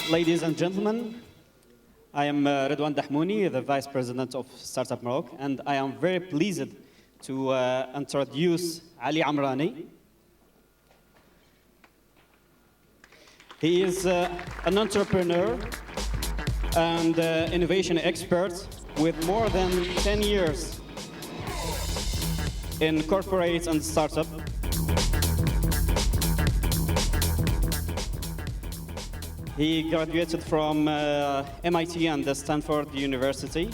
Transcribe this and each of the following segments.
Ladies and gentlemen, I am Redouane Dahmouni, the Vice President of StartUp Maroc, and I am very pleased to introduce Ali Amrani. He is an entrepreneur and innovation expert with more than 10 years in corporate and startup. He graduated from MIT and Stanford University,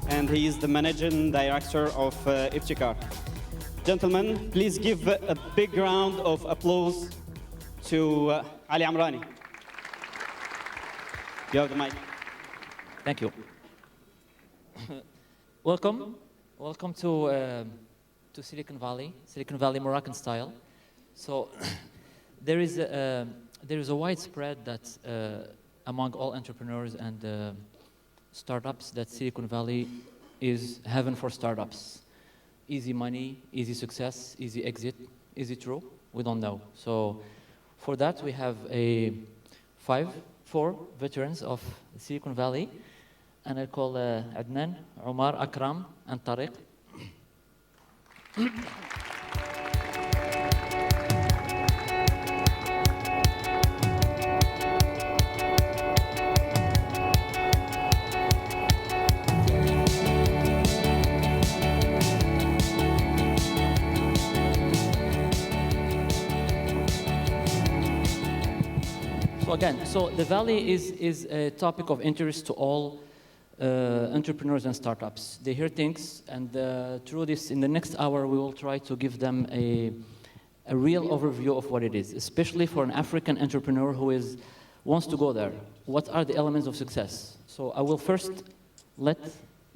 and he is the managing director of Ibtikar. Gentlemen, please give a big round of applause to Ali Amrani. You have the mic. Thank you. Welcome to Silicon Valley Moroccan style. So there is a widespread that among all entrepreneurs and startups that Silicon Valley is heaven for startups. Easy money, easy success, easy exit. Is it true? We don't know. So for that we have four veterans of Silicon Valley, and I call Adnan, Omar, Akram, and Tariq. So the Valley is a topic of interest to all entrepreneurs and startups. They hear things, and through this, in the next hour, we will try to give them a real overview of what it is, especially for an African entrepreneur who wants to go there. What are the elements of success? So I will first let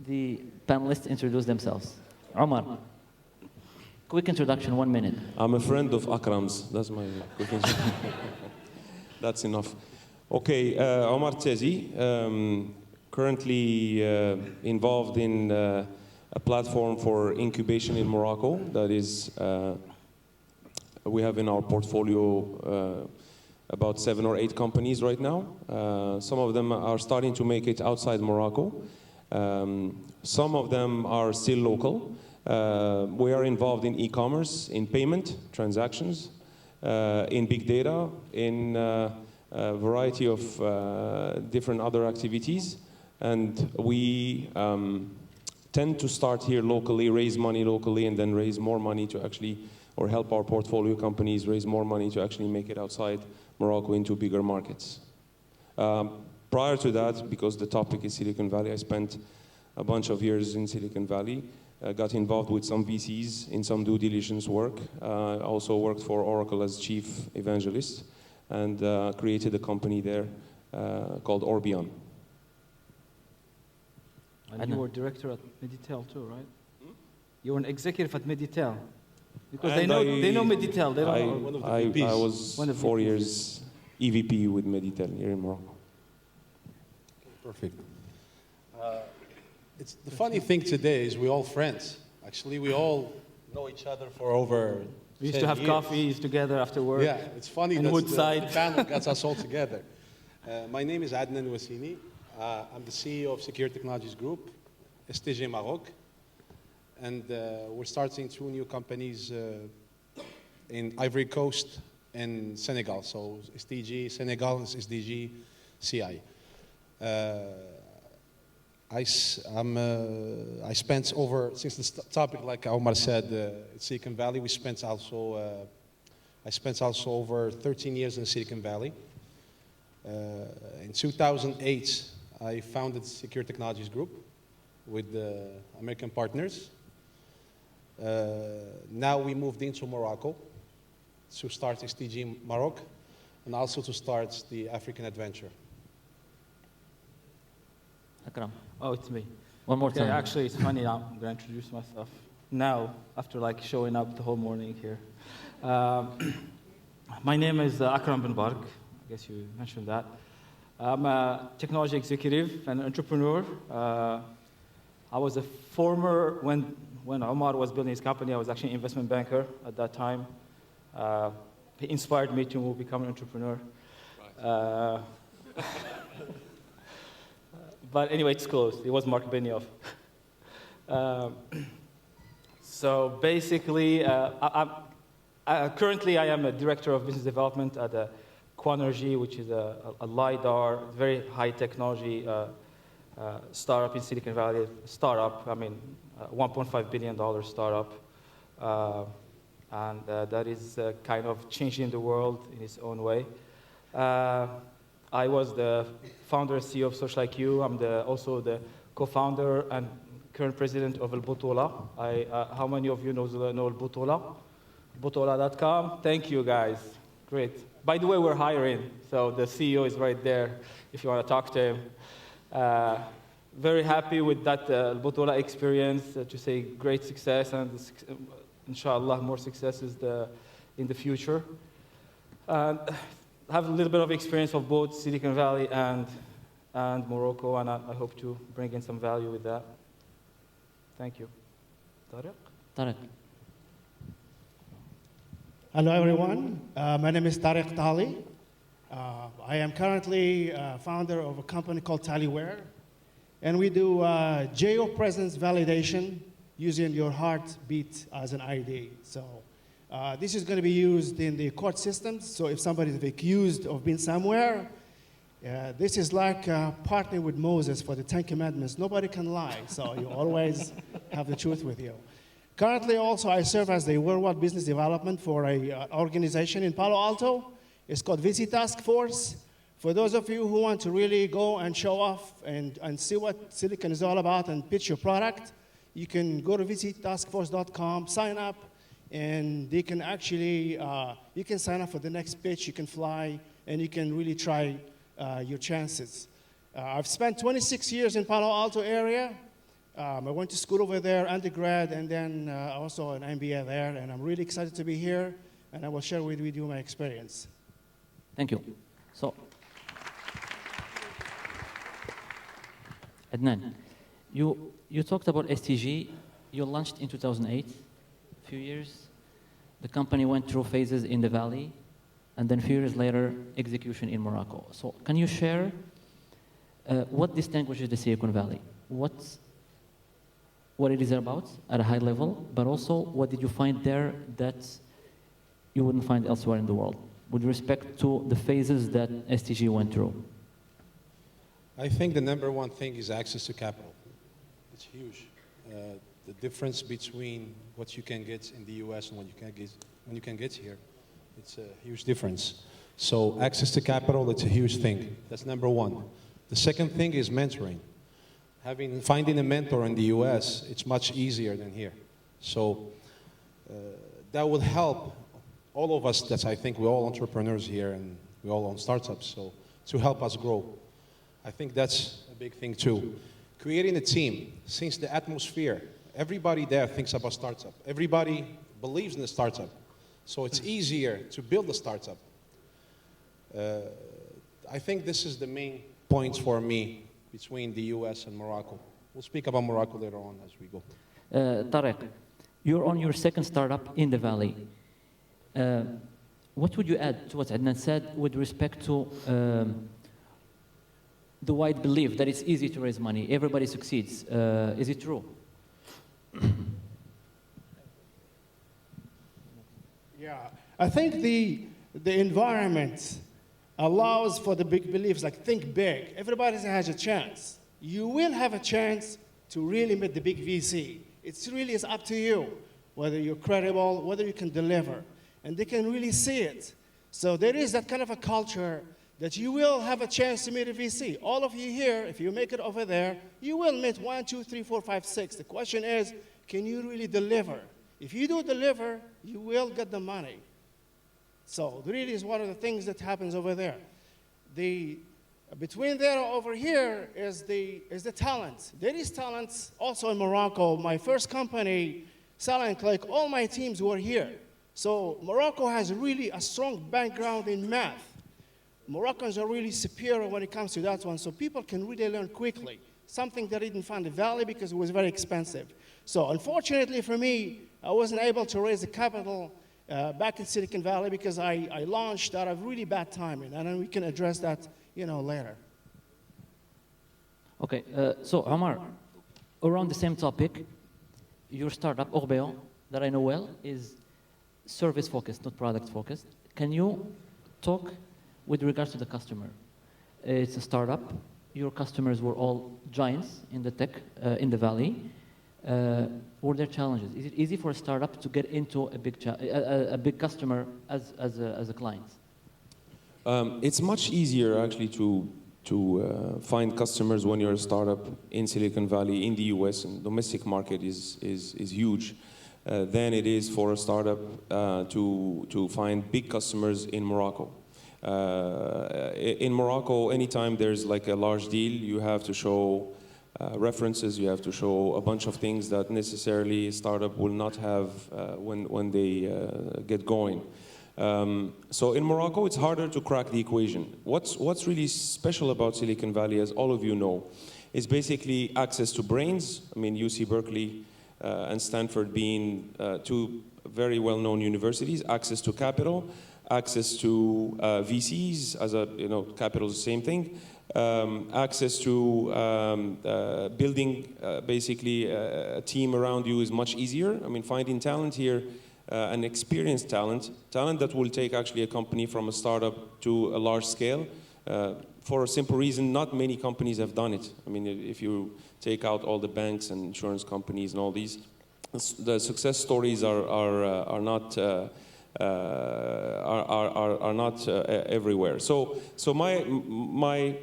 the panelists introduce themselves. Omar, quick introduction, 1 minute. I'm a friend of Akram's. That's my quick introduction. That's enough. Okay, Omar Tezi, currently involved in a platform for incubation in Morocco. That is, we have in our portfolio about 7 or 8 companies right now. Some of them are starting to make it outside Morocco. Some of them are still local. We are involved in e-commerce, in payment, transactions, in big data, in a variety of different other activities. And we tend to start here locally, raise money locally, and then raise more money to actually, or help our portfolio companies raise more money to actually make it outside Morocco into bigger markets. Prior to that, because the topic is Silicon Valley, I spent a bunch of years in Silicon Valley. Got involved with some VCs in some due diligence work. Also worked for Oracle as chief evangelist, and created a company there called Orbion. And you were director at Meditel too, right? You were an executive at Meditel. Because they know Meditel. They don't know. I was 4 years EVP with Meditel here in Morocco. Perfect. The funny thing today is we're all friends. Actually, we all know each other for over 10 years. We used to have coffees together after work. Yeah, it's funny that the panel gets us all together. My name is Adnan Wassini. I'm the CEO of Secure Technologies Group, STG Maroc. And we're starting 2 new companies in Ivory Coast and Senegal. So STG Senegal and SDG CI. I spent over, since the topic, like Omar said, Silicon Valley, I spent also over 13 years in Silicon Valley. In 2008, I founded Secure Technologies Group with American partners. Now we moved into Morocco to start STG Maroc, and also to start the African adventure. Akram. Oh, it's me. One more time. Actually, it's funny. I'm going to introduce myself now, after showing up the whole morning here. My name is Akram Ben Bark. I guess you mentioned that. I'm a technology executive and entrepreneur. I was a former, when Omar was building his company, I was actually an investment banker at that time. He inspired me to become an entrepreneur. Right. But anyway, it's closed. It was Mark Benioff. Um, so basically, currently I am a director of business development at Quanergy, which is a LiDAR, very high technology startup in Silicon Valley. Startup, I mean, $1.5 billion startup. And that is kind of changing the world in its own way. I was the founder and CEO of Social IQ. I'm also the co-founder and current president of El Butula. How many of you know El Butula? Butula.com. Thank you, guys. Great. By the way, we're hiring, so the CEO is right there if you want to talk to him. Very happy with that El Butula experience, to say great success, and inshallah more successes in the future. Have a little bit of experience of both Silicon Valley and Morocco, and I hope to bring in some value with that. Thank you. Tariq? Tarek. Hello, everyone. My name is Tariq Tali. I am currently founder of a company called Talyware, and we do geo-presence validation using your heartbeat as an ID. So this is going to be used in the court systems. So if somebody is accused of being somewhere, this is like partnering with Moses for the Ten Commandments. Nobody can lie, so you always have the truth with you. Currently, also, I serve as the worldwide business development for an organization in Palo Alto. It's called VC Task Force. For those of you who want to really go and show off and see what Silicon is all about and pitch your product, you can go to vctaskforce.com, sign up, and they can actually, you can sign up for the next pitch, you can fly, and you can really try your chances. I've spent 26 years in Palo Alto area. I went to school over there, undergrad, and then also an MBA there, and I'm really excited to be here, and I will share with you my experience. Thank you. So, Adnan, you talked about STG. You launched in 2008, a few years. The company went through phases in the Valley, and then a few years later, execution in Morocco. So can you share what distinguishes the Silicon Valley? What it is about at a high level, but also what did you find there that you wouldn't find elsewhere in the world, with respect to the phases that STG went through? I think the number one thing is access to capital. It's huge. The difference between what you can get in the US and what you can get here, it's a huge difference. So access to capital, it's a huge thing. That's number one. The second thing is mentoring. Finding a mentor in the US, it's much easier than here. So that would help all of us. I think we're all entrepreneurs here and we all own startups, so to help us grow. I think that's a big thing too. Creating a team, since the atmosphere, everybody there thinks about startup. Everybody believes in the startup. So it's easier to build a startup. I think this is the main points for me between the US and Morocco. We'll speak about Morocco later on as we go. Tarek, you're on your second startup in the Valley. What would you add to what Adnan said with respect to the wide belief that it's easy to raise money, everybody succeeds? Is it true? Yeah, I think the environment allows for the big beliefs, like think big. Everybody has a chance. You will have a chance to really meet the big VC. It's really is up to you, whether you're credible, whether you can deliver. And they can really see it. So there is that kind of a culture that you will have a chance to meet a VC. All of you here, if you make it over there, you will meet 1, 2, 3, 4, 5, 6. The question is, can you really deliver? If you do deliver, you will get the money. So really is one of the things that happens over there. Between there and over here is the talent. There is talent also in Morocco. My first company, Salah & Click, all my teams were here. So Morocco has really a strong background in math. Moroccans are really superior when it comes to that one, so people can really learn quickly, something they didn't find in the Valley because it was very expensive. So unfortunately for me, I wasn't able to raise the capital back in Silicon Valley because I launched at a really bad timing, and then we can address that later. Okay, so Omar, around the same topic, your startup, Orbeon, that I know well, is service-focused, not product-focused. Can you talk with regards to the customer? It's a startup. Your customers were all giants in the tech, in the valley. Were there challenges? Is it easy for a startup to get into a big customer as a client? It's much easier actually to find customers when you're a startup in Silicon Valley, in the US, and domestic market is huge, than it is for a startup to find big customers in Morocco. In Morocco, anytime there's like a large deal, you have to show references, you have to show a bunch of things that necessarily a startup will not have when they get going. So in Morocco, it's harder to crack the equation. What's really special about Silicon Valley, as all of you know, is basically access to brains. I mean, UC Berkeley and Stanford being two very well-known universities, access to capital, access to VCs, capital is the same thing, access to building basically a team around you is much easier. I mean, finding talent here, an experienced talent that will take actually a company from a startup to a large scale. For a simple reason, not many companies have done it. I mean, if you take out all the banks and insurance companies and all these, the success stories are not everywhere. So my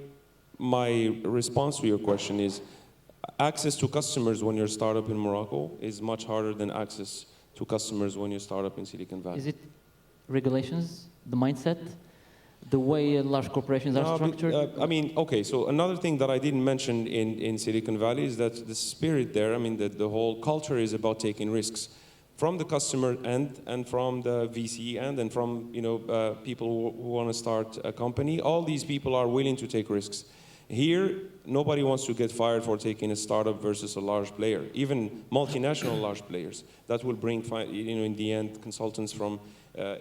response to your question is, access to customers when you're a startup in Morocco is much harder than access to customers when you start up in Silicon Valley. Is it regulations, the mindset, the way large corporations are structured? I mean, okay, so another thing that I didn't mention in Silicon Valley is that the spirit there, I mean, the whole culture is about taking risks from the customer end and from the VC end and from people who want to start a company. All these people are willing to take risks. Here, nobody wants to get fired for taking a startup versus a large player, even multinational large players. That will bring, in the end, consultants from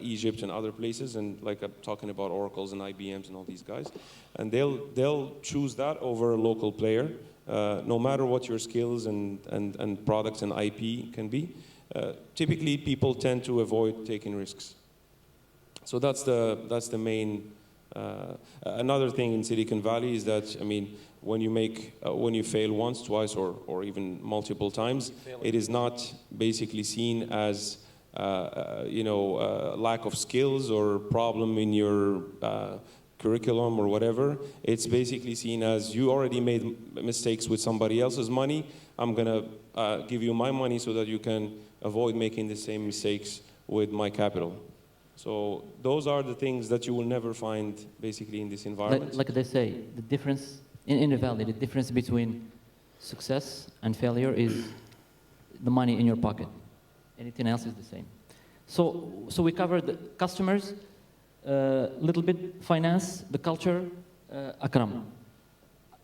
Egypt and other places, and like I'm talking about Oracles and IBMs and all these guys, and they'll choose that over a local player, no matter what your skills and products and IP can be. Typically, people tend to avoid taking risks. So that's the main. Another thing in Silicon Valley is that, I mean, when you fail once, twice, or even multiple times, it is not basically seen as lack of skills or problem in your curriculum or whatever. It's basically seen as you already made mistakes with somebody else's money. I'm gonna give you my money so that you can avoid making the same mistakes with my capital. So those are the things that you will never find basically in this environment. Like they say, the difference in the valley, the difference between success and failure is the money in your pocket. Anything else is the same. So we covered the customers, little bit finance, the culture. Akram,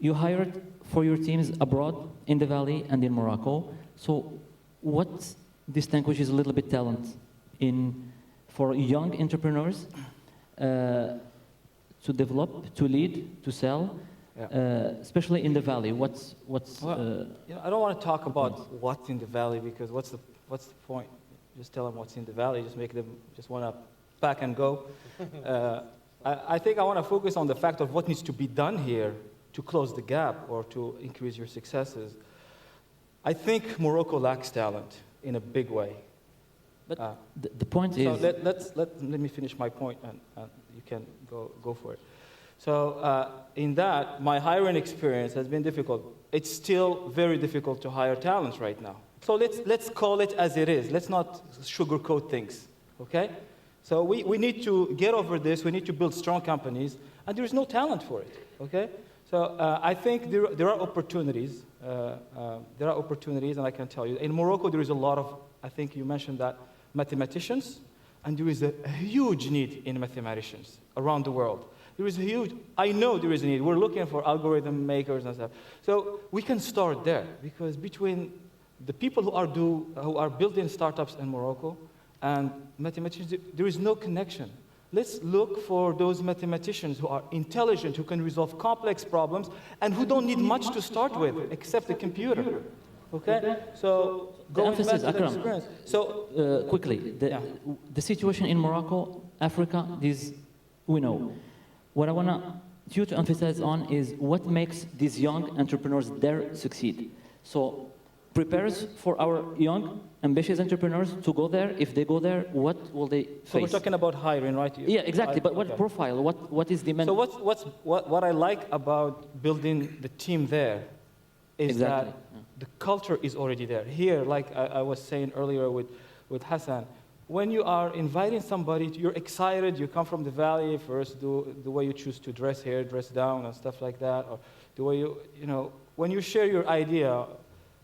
you hired for your teams abroad in the valley and in Morocco. So what distinguishes a little bit talent for young entrepreneurs to develop, to lead, to sell, especially in the valley? What's I don't want to talk about what's in the valley, because what's the point? Just tell them what's in the valley. Just make them just want to pack and go. I think I want to focus on the fact of what needs to be done here to close the gap or to increase your successes. I think Morocco lacks talent in a big way. But the point is... So let me finish my point, and you can go for it. So in that, my hiring experience has been difficult. It's still very difficult to hire talents right now. So let's call it as it is. Let's not sugarcoat things, okay? So we need to get over this. We need to build strong companies, and there is no talent for it, okay? So I think there are opportunities. There are opportunities, and I can tell you. In Morocco, there is a lot of, I think you mentioned that, mathematicians, and there is a huge need in mathematicians around the world. I know there is a need. We're looking for algorithm makers and stuff. So we can start there, because between the people who are building startups in Morocco and mathematicians, there is no connection. Let's look for those mathematicians who are intelligent, who can resolve complex problems, and who don't need much to start with, except a computer. Okay? So, The going emphasis, back to the Akram. experience. So, Quickly, the situation in Morocco, Africa, we know. What I want you to emphasize on is what makes these young entrepreneurs there succeed. So prepare us for our young, ambitious entrepreneurs to go there. If they go there, what will they face? so we're talking about hiring, right? Yeah, exactly. But what Okay. profile? What is the So what I like about building the team there is Exactly, that the culture is already there. Here, like I was saying earlier with Hassan, when you are inviting somebody, you're excited, you come from the valley, first do the way you choose to dress here, dress down and stuff like that, or the way you know, when you share your idea,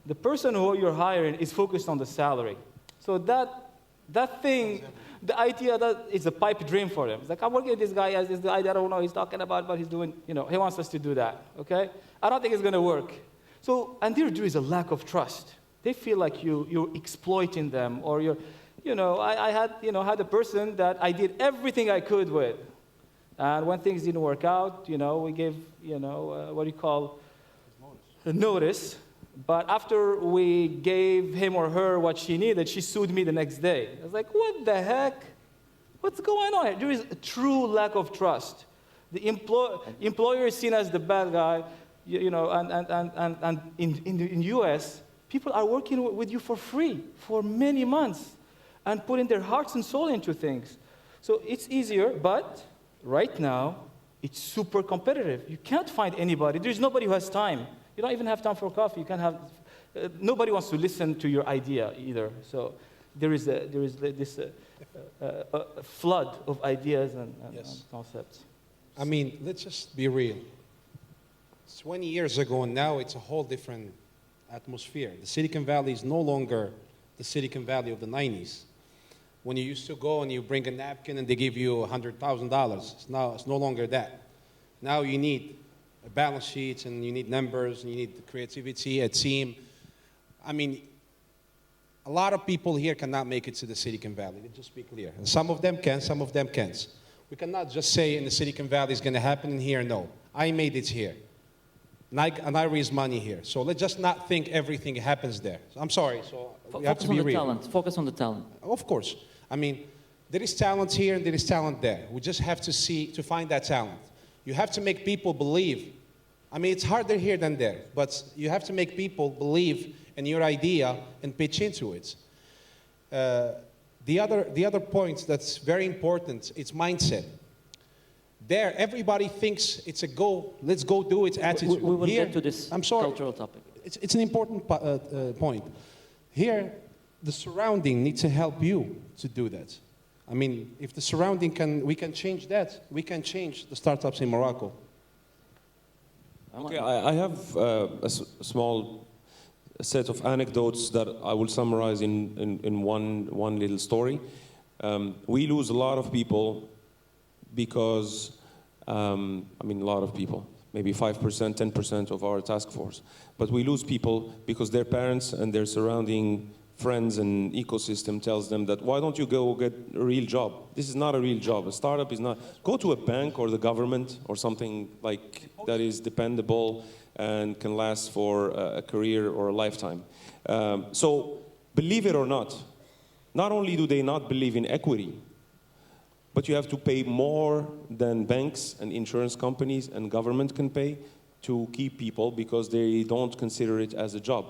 the person who you're hiring is focused on the salary. So that thing, the idea that is a pipe dream for them. It's like, I'm working with this guy, has this idea, I don't know what he's talking about, but he's doing, you know, he wants us to do that, okay? I don't think it's gonna work. So, and there is a lack of trust. They feel like you're exploiting them, or you're, you know, I had a person that I did everything I could with. And when things didn't work out, you know, we gave, you know, what do you call, a notice. But after we gave him or her what she needed, she sued me the next day. I was like, what the heck? What's going on here? There is a true lack of trust. The employer is seen as the bad guy, you know, and in US, people are working with you for free for many months and putting their hearts and soul into things. So it's easier, but right now, it's super competitive. You can't find anybody. There's nobody who has time. You don't even have time for coffee. You can't have. Nobody wants to listen to your idea either. So there is this flood of ideas and concepts. I mean, let's just be real. 20 years ago and now, it's a whole different atmosphere. The Silicon Valley is no longer the Silicon Valley of the 90s. When you used to go and you bring a napkin and they give you $100,000, it's no longer that. Now you need a balance sheet and you need numbers and you need creativity, a team. I mean, a lot of people here cannot make it to the Silicon Valley. Let's just be clear. And some of them can, some of them can't. We cannot just say in the Silicon Valley it's going to happen in here. No, I made it here. And I raise money here. So let's just not think everything happens there. I'm sorry. So we have to be real. Focus on the talent. Of course. I mean, there is talent here and there is talent there. We just have to find that talent. You have to make people believe. I mean, it's harder here than there, but you have to make people believe in your idea and pitch into it. The other point that's very important, it's mindset. There, everybody thinks it's a go, let's go do it attitude. We will here, get to this cultural topic. It's an important point. Here, the surrounding needs to help you to do that. I mean, if the surrounding we can change that, we can change the startups in Morocco. Okay, I have a small set of anecdotes that I will summarize in one little story. We lose a lot of people because, I mean, a lot of people, maybe 5%, 10% of our task force. But we lose people because their parents and their surrounding friends and ecosystem tells them that, why don't you go get a real job? This is not a real job. A startup is not. Go to a bank or the government or something like that is dependable and can last for a career or a lifetime. So believe it or not only do they not believe in equity, but you have to pay more than banks and insurance companies and government can pay to keep people because they don't consider it as a job.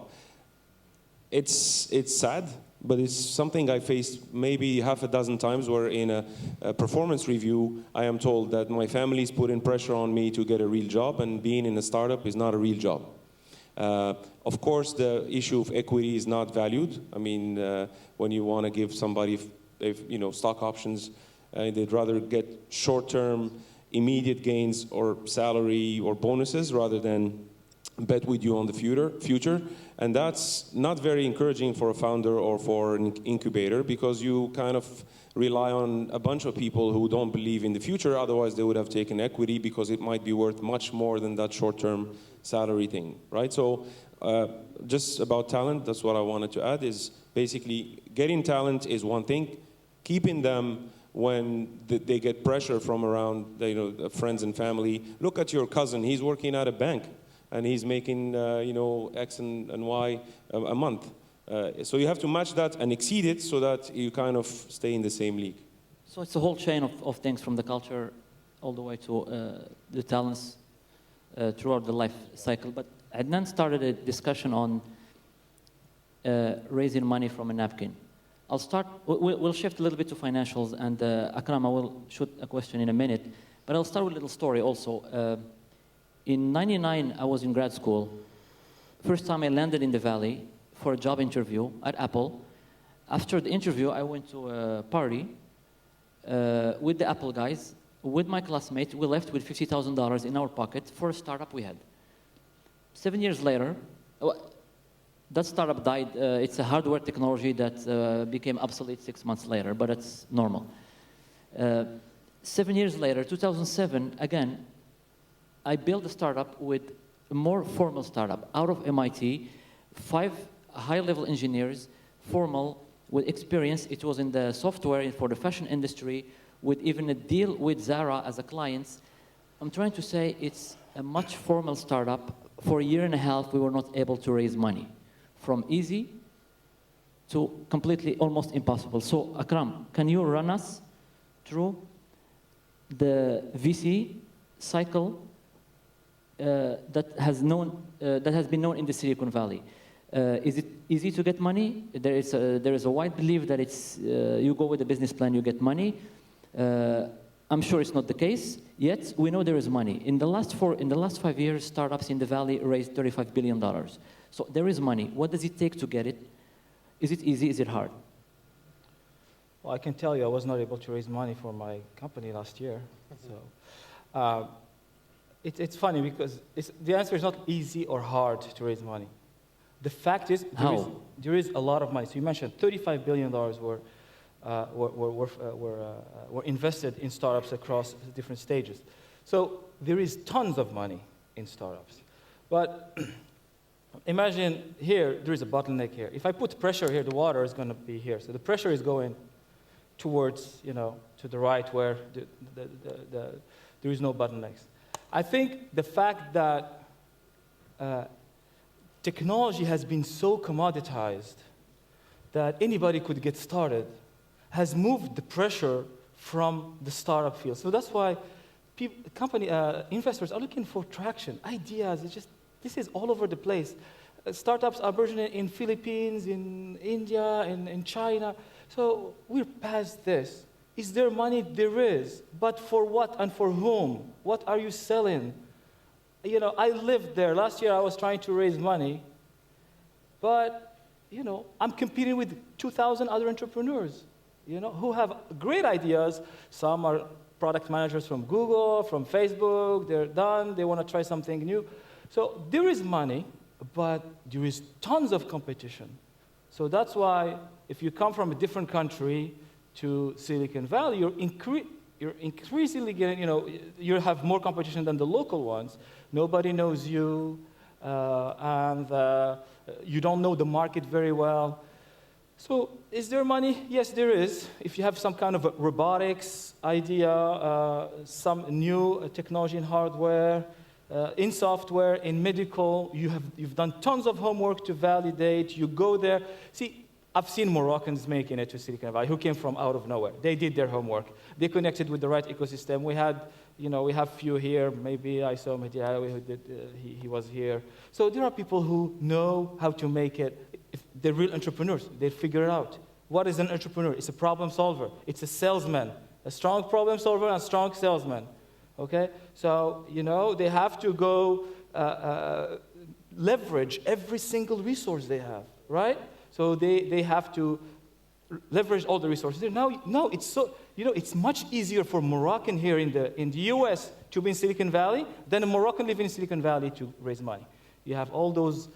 It's sad, but it's something I faced maybe half a dozen times where in a performance review, I am told that my family's putting pressure on me to get a real job, and being in a startup is not a real job. Of course, the issue of equity is not valued. I mean, when you want to give somebody stock options, they'd rather get short-term, immediate gains or salary or bonuses rather than bet with you on the future. And that's not very encouraging for a founder or for an incubator because you kind of rely on a bunch of people who don't believe in the future. Otherwise, they would have taken equity because it might be worth much more than that short-term salary thing, right? So just about talent, that's what I wanted to add, is basically getting talent is one thing. Keeping them when they get pressure from around, friends and family. Look at your cousin, he's working at a bank, and he's making, X and Y a month. So you have to match that and exceed it so that you kind of stay in the same league. So it's a whole chain of things, from the culture all the way to the talents throughout the life cycle. But Adnan started a discussion on raising money from a napkin. I'll start, we'll shift a little bit to financials, and Akram, I will shoot a question in a minute, but I'll start with a little story also. In '99, I was in grad school. First time I landed in the Valley for a job interview at Apple. After the interview, I went to a party with the Apple guys, with my classmates. We left with $50,000 in our pocket for a startup we had. 7 years later, that startup died. It's a hardware technology that became obsolete 6 months later, but it's normal. 7 years later, 2007, again, I built a startup with a more formal startup out of MIT, 5 high-level engineers, formal, with experience. It was in the software for the fashion industry, with even a deal with Zara as a client. I'm trying to say it's a much formal startup. For a year and a half, we were not able to raise money. From easy to completely almost impossible. So Akram, can you run us through the VC cycle that has been known in the Silicon Valley? Is it easy to get money? There is a wide belief that it's you go with a business plan, you get money. I'm sure it's not the case. Yet we know there is money. In the last 5 years, startups in the Valley raised $35 billion. So there is money. What does it take to get it? Is it easy? Is it hard? Well, I can tell you I was not able to raise money for my company last year. So it's funny because the answer is not easy or hard to raise money. The fact is there is a lot of money. So you mentioned $35 billion were invested in startups across different stages. So there is tons of money in startups. But imagine here, there is a bottleneck here. If I put pressure here, the water is going to be here. So the pressure is going towards, to the right where there is no bottlenecks. I think the fact that technology has been so commoditized that anybody could get started has moved the pressure from the startup field. So that's why investors are looking for traction, ideas. This is all over the place. Startups are burgeoning in Philippines, in India, in China. So we're past this. Is there money? There is. But for what and for whom? What are you selling? I lived there. Last year I was trying to raise money. But, I'm competing with 2,000 other entrepreneurs, who have great ideas. Some are product managers from Google, from Facebook. They're done. They want to try something new. So there is money, but there is tons of competition. So that's why if you come from a different country to Silicon Valley, you're increasingly getting, you have more competition than the local ones. Nobody knows you, and you don't know the market very well. So is there money? Yes, there is. If you have some kind of a robotics idea, some new technology in hardware, in software, in medical, you've done tons of homework to validate. You go there. See, I've seen Moroccans making it to Silicon Valley who came from out of nowhere. They did their homework. They connected with the right ecosystem. We have few here. Maybe I saw Mehdi, who did, he was here. So there are people who know how to make it. If they're real entrepreneurs. They figure it out. What is an entrepreneur? It's a problem solver. It's a salesman. A strong problem solver and a strong salesman. Okay? So, they have to go leverage every single resource they have, right? So they have to leverage all the resources. Now it's so, it's much easier for a Moroccan here in the US to be in Silicon Valley than a Moroccan living in Silicon Valley to raise money. You have all those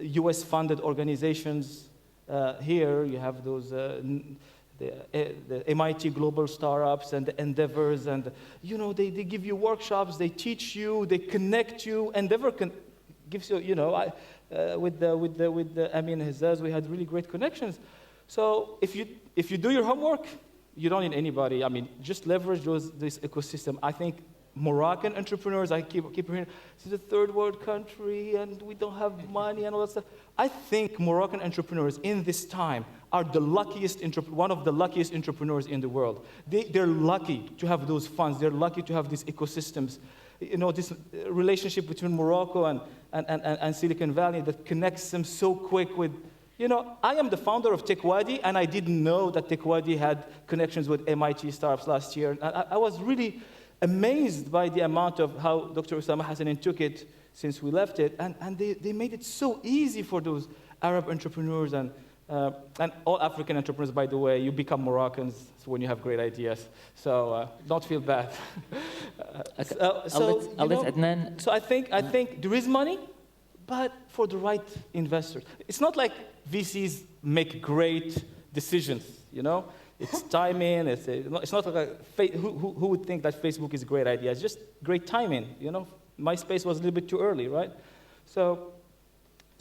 US-funded organizations here. You have those the MIT global startups and the Endeavors, and they give you workshops, they teach you, they connect you. Endeavor gives you, with Amin Hizaz, we had really great connections. So if you do your homework, you don't need anybody. I mean, just leverage this ecosystem. I think Moroccan entrepreneurs, I keep hearing, this is a third world country and we don't have money and all that stuff. I think Moroccan entrepreneurs in this time are the luckiest, one of the luckiest entrepreneurs in the world. They're lucky to have those funds. They're lucky to have these ecosystems. You know, this relationship between Morocco and Silicon Valley that connects them so quick with, you know, I am the founder of TechWadi, and I didn't know that TechWadi had connections with MIT startups last year. I was really amazed by the amount of how Dr. Osama Hassanin took it since we left it, and they made it so easy for those Arab entrepreneurs and all African entrepreneurs, by the way. You become Moroccans when you have great ideas, so don't feel bad. I'll let Adnan. So I think there is money, but for the right investors. It's not like VCs make great decisions, you know? It's timing, it's not like who would think that Facebook is a great idea? It's just great timing, you know? MySpace was a little bit too early, right? So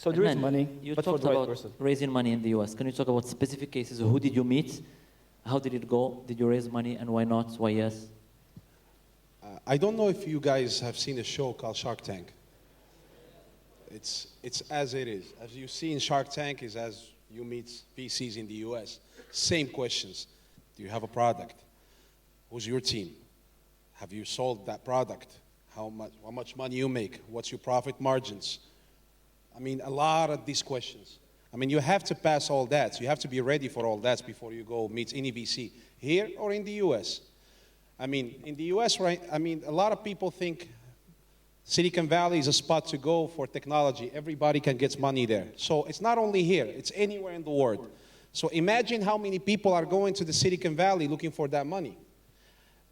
there is money, you but for talked the right about person. raising money in the US. Can you talk about specific cases? Who did you meet? How did it go? Did you raise money, and why not? Why yes? I don't know if you guys have seen a show called Shark Tank. It's as it is. As you see in Shark Tank is as you meet VCs in the US. Same questions. Do you have a product? Who's your team? Have you sold that product? How much money you make? What's your profit margins? I mean, a lot of these questions. I mean, you have to pass all that. So you have to be ready for all that before you go meet any VC, here or in the US. I mean, in the US, right, I mean, a lot of people think Silicon Valley is a spot to go for technology. Everybody can get money there. So it's not only here, it's anywhere in the world. So imagine how many people are going to the Silicon Valley looking for that money.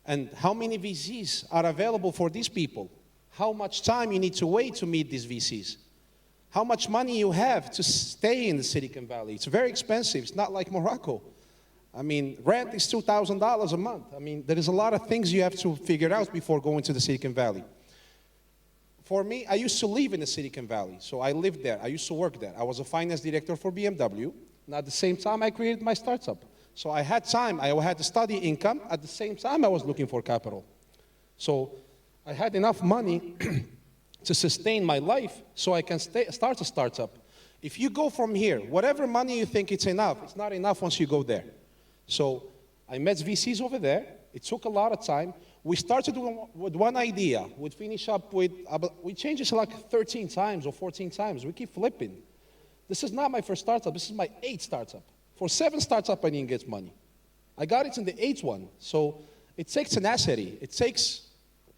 And how many VCs are available for these people? How much time you need to wait to meet these VCs? How much money you have to stay in the Silicon Valley? It's very expensive. It's not like Morocco. I mean, rent is $2,000 a month. I mean, there is a lot of things you have to figure out before going to the Silicon Valley. For me, I used to live in the Silicon Valley, so I lived there. I used to work there. I was a finance director for BMW, and at the same time, I created my startup. So I had time. I had to study income. At the same time, I was looking for capital. So I had enough money to sustain my life so I can start a startup. If you go from here, whatever money you think it's not enough once you go there. So I met VCs over there. It took a lot of time. We started with one idea. We'd finish up with, we changed it like 13 times or 14 times. We keep flipping. This is not my first startup. This is my 8th startup. For 7 startups, I didn't get money. I got it in the 8th one. So it takes tenacity. It takes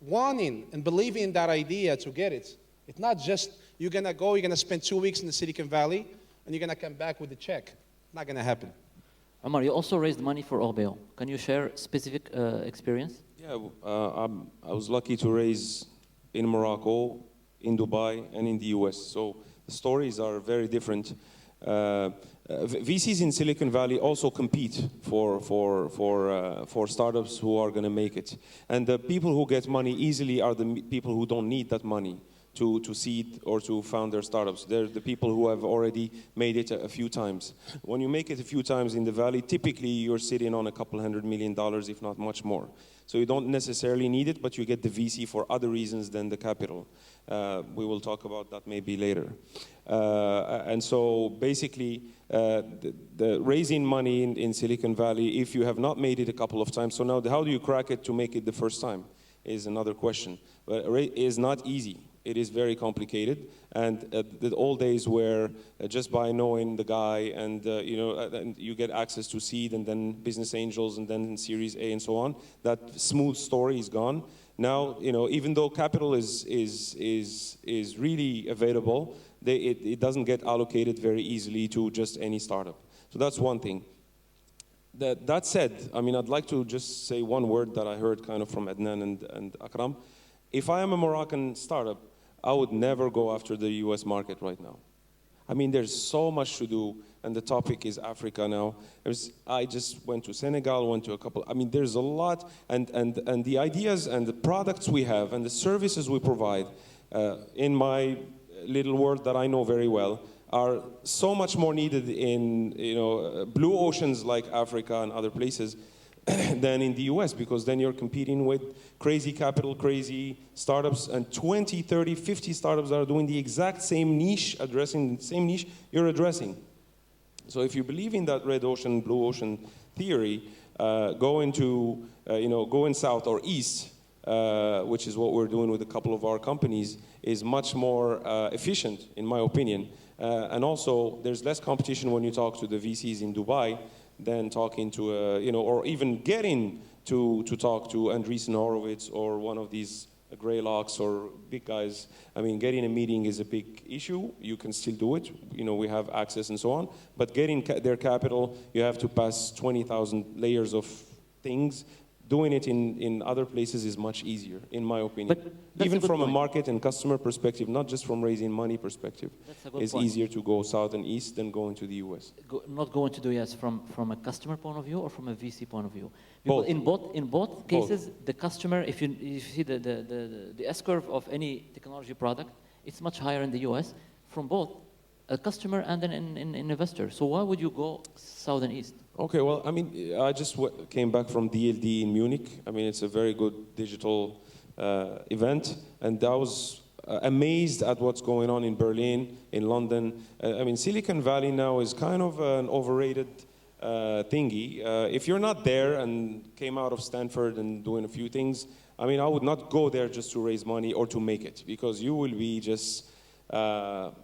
wanting and believing in that idea to get it. It's not just you're going to spend 2 weeks in the Silicon Valley, and you're going to come back with a check. Not going to happen. Omar, you also raised money for Obeo. Can you share specific experience? Yeah, I was lucky to raise in Morocco, in Dubai, and in the US. So the stories are very different. VCs in Silicon Valley also compete for startups who are going to make it. And the people who get money easily are the people who don't need that money to seed or to found their startups. They're the people who have already made it a few times. When you make it a few times in the Valley, typically you're sitting on a couple $100 million, if not much more. So you don't necessarily need it, but you get the VC for other reasons than the capital. We will talk about that maybe later. And so basically, the raising money in Silicon Valley, if you have not made it a couple of times, so now how do you crack it to make it the first time is another question. But it is not easy. It is very complicated, and the old days where just by knowing the guy and and you get access to seed and then business angels and then Series A and so on, that smooth story is gone. Now, even though capital is really available, it doesn't get allocated very easily to just any startup. So that's one thing. That said, I mean, I'd like to just say one word that I heard kind of from Adnan and Akram. If I am a Moroccan startup, I would never go after the US market right now. I mean, there's so much to do, and the topic is Africa now. I just went to Senegal, went to a couple, I mean, there's a lot, and the ideas and the products we have and the services we provide in my little world that I know very well are so much more needed in blue oceans like Africa and other places than in the US, because then you're competing with crazy capital, crazy startups, and 20, 30, 50 startups that are doing the exact same niche, addressing the same niche you're addressing. So if you believe in that red ocean, blue ocean theory, going south or east, which is what we're doing with a couple of our companies, is much more efficient, in my opinion. And also, there's less competition when you talk to the VCs in Dubai than talking to, or even getting to talk to Andreessen Horowitz or one of these Greylocks or big guys. I mean, getting a meeting is a big issue. You can still do it. We have access and so on. But getting their capital, you have to pass 20,000 layers of things. Doing it in other places is much easier, in my opinion. Even from a market and customer perspective, not just from raising money perspective, it's easier to go south and east than going to the US. Not going to the US from a customer point of view or from a VC point of view? Both. In both cases, the customer, if you see the S-curve of any technology product, it's much higher in the US from both a customer and an investor. So why would you go south and east? Okay, well, I mean, I just came back from DLD in Munich. I mean, it's a very good digital event, and I was amazed at what's going on in Berlin, in London. I mean, Silicon Valley now is kind of an overrated thingy. If you're not there and came out of Stanford and doing a few things, I mean, I would not go there just to raise money or to make it, because you will be just out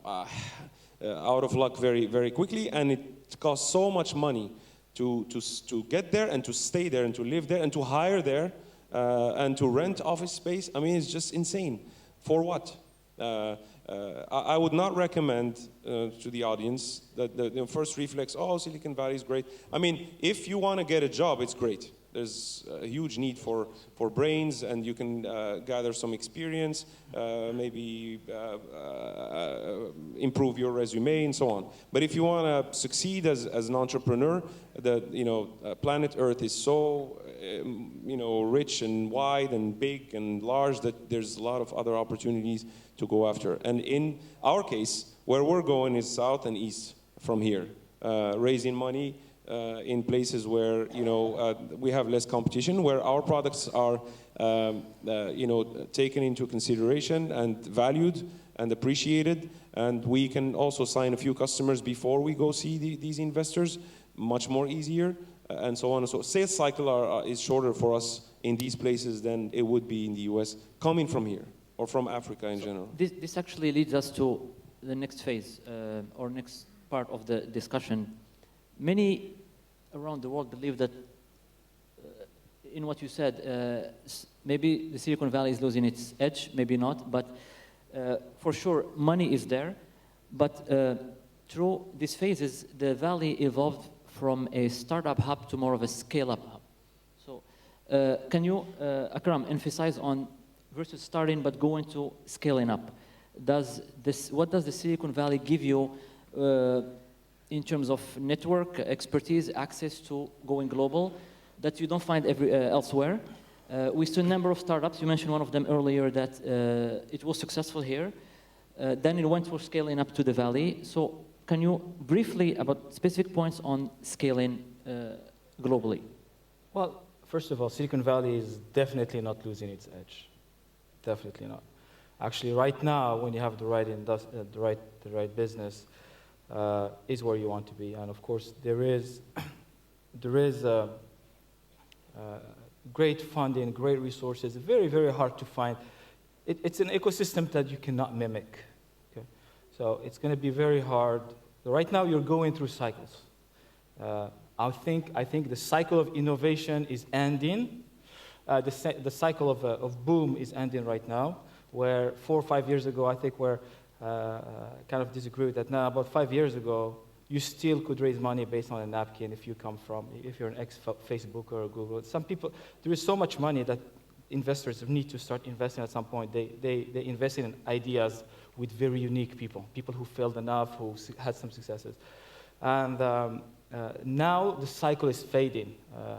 of luck very, very quickly, and it costs so much money to get there and to stay there and to live there and to hire there and to rent office space. I mean, it's just insane. For what? I would not recommend to the audience that the first reflex, oh, Silicon Valley is great. I mean, if you want to get a job, it's great. There's a huge need for brains, and you can gather some experience, maybe improve your resume and so on. But if you want to succeed as an entrepreneur, planet Earth is so rich and wide and big and large that there's a lot of other opportunities to go after. And in our case, where we're going is south and east from here, raising money in places where we have less competition, where our products are taken into consideration and valued and appreciated, and we can also sign a few customers before we go see these investors, much more easier, and so on and so on. Sales cycle is shorter for us in these places than it would be in the US, coming from here or from Africa in general. This actually leads us to the next phase or next part of the discussion. Many around the world believe that, in what you said, maybe the Silicon Valley is losing its edge, maybe not, but for sure money is there. But through these phases, the Valley evolved from a startup hub to more of a scale-up hub. So can you, Akram, emphasize on versus starting but going to scaling up? What does the Silicon Valley give you in terms of network, expertise, access to going global that you don't find elsewhere? We see a number of startups. You mentioned one of them earlier that it was successful here. Then it went for scaling up to the Valley. So can you briefly about specific points on scaling globally? Well, first of all, Silicon Valley is definitely not losing its edge. Definitely not. Actually, right now, when you have the right business, is where you want to be. And of course, there is great funding, great resources, very, very hard to find. It's an ecosystem that you cannot mimic. Okay? So it's going to be very hard. Right now, you're going through cycles. I think the cycle of innovation is ending. The cycle of boom is ending right now, where 4 or 5 years ago, I think we're kind of disagree with that now. About 5 years ago, you still could raise money based on a napkin if you're an ex-Facebook or Google. Some people, there is so much money that investors need to start investing at some point. They invest in ideas with very unique people who failed enough, who had some successes. And now the cycle is fading.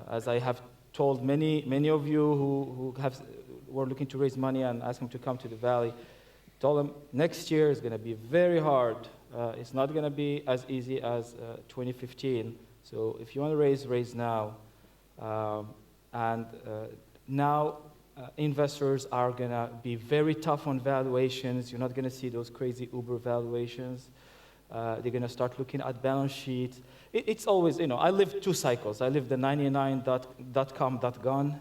As I have told many of you who were looking to raise money and asked them to come to the Valley, told them next year is going to be very hard. It's not going to be as easy as 2015. So if you want to raise now. Now investors are going to be very tough on valuations. You're not going to see those crazy Uber valuations. They're going to start looking at balance sheets. It's always, I lived 2 cycles. I lived the 99.com.gone